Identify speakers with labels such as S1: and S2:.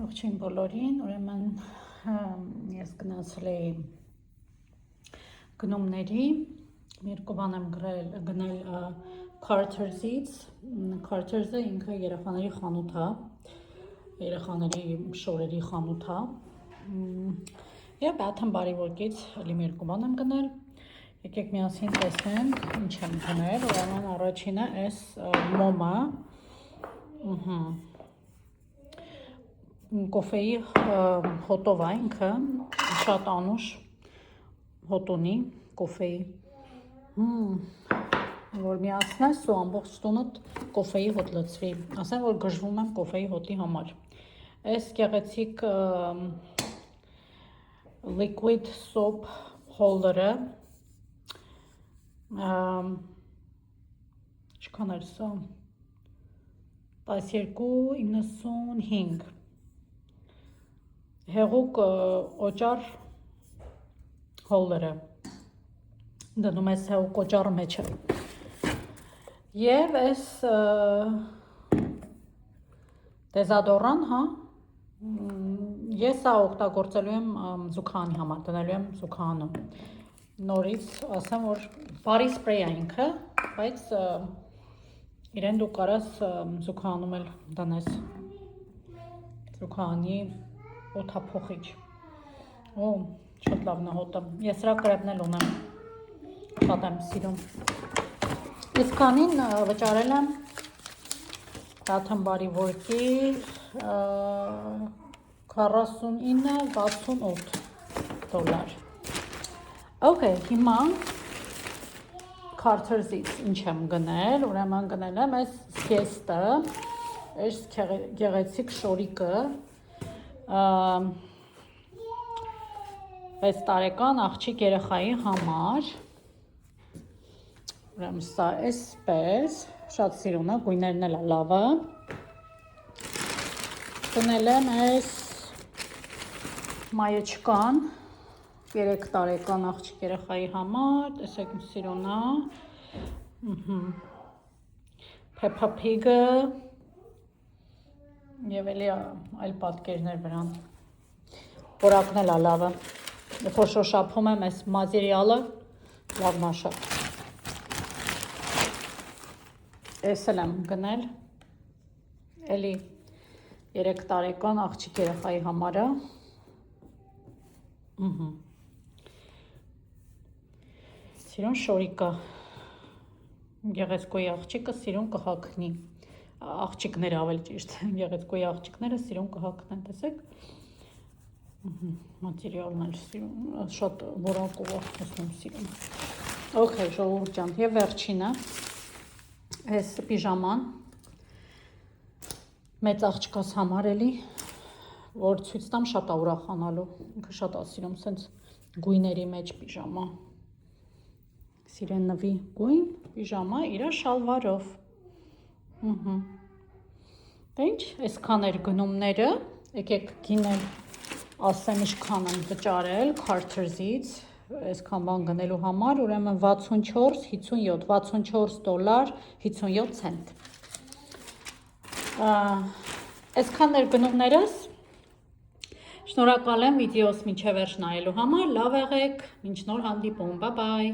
S1: Ողջույն բոլորին, ուրեմն ես գնացել էի գնումների, երկու բան եմ գնել Carter's-ից, Carter's-ը ինքը երեխաների խանութ է, երեխաների շորերի խանութ է, և Bath & Body Works-ից ելիմ երկու բան եմ գնել, եկեք միասին տեսնենք ինչ եմ գնել, ուրեմն առաջինը այս մոմը, կոֆեի հոտով է ինքը, շատ անուշ հոտ ունի կոֆեի, որ միացնես ու ամբողջ տունդ կոֆեի հոտ լցվի, ասեմ որ գժվում եմ կոֆեի հոտի համար, այս գեղեցիկ liquid soap holder-ը, ինչքան էր սա, 12.95 հեղուկ օճառ հոլդերը, դնում ես հեղուկ օճառը մեջը, և այս դեզադորանտ, ես սա օգտագործելու եմ զուգահանի համար, դնելու եմ զուգահանում, նորից ասեմ, որ բարի սպրեյ է ինքը, բայց իրեն դու կարաս զուգահանում էլ դնես, զուգահանի օդափոխիչ, շատ լավն է հոտը, ես սրա կրեպն էլ ունեմ, շատ եմ սիրում, իսկ կանին վճարել եմ Bath & Body Works-ի 49.68 դոլար, okay, հիմա Carter's-ից ինչ եմ գնել, ուրեմն գնել եմ այս զգեստը, այս գեղեցիկ շորիկը, 6 տարեկան աղջիկ երեխայի համար, ուրեմն սա այսպես, շատ սիրուն է, գույներն էլ լավը, գնել եմ այս մայեչկան, 3 տարեկան աղջիկ երեխայի համար, տեսեք ինչ սիրուն է, Peppa Pig-ը, և էլի այլ պատկերներ վրան, որակն էլ լավը, երբ որ շոշափում եմ այս մատերիալը, լավն է շատ, այս էլ եմ գնել, էլի 3 տարեկան աղջիկ երեխայի համարը, սիրուն շորիկը, գեղեցկոյի աղջիկը սիրուն կհագնի, աղջիկները ավելի ճիշտ, գեղեցկոյի աղջիկները սիրուն կհագնեն, տեսեք, մատերիալն էլ սիրուն, շատ որակով է, ասում սիրուն, okay, ժողովուրդ ջան, և վերջինը, այս պիժաման, մեծ աղջկաս համար էլի, որ ցույց տամ շատ է ուրախանալու, ինքը շատ է սիրում, սենց գույների մեջ պիժամա, սիրեննվի գույն, պիժամա, իրա շալվարով, դե ինչ, այսքան էր գնումները, եկեք գինել, ասեմ ինչքան եմ վճարել Carter's-ից, այսքան բան գնելու համար, ուրեմն 64.57, 64 դոլար 57 ցենտ, այսքան էր գնումներս, շնորհակալ եմ վիդեոս մինչև վերջ նայելու համար, լավ եղեք, մինչ նոր հանդիպում, bye bye.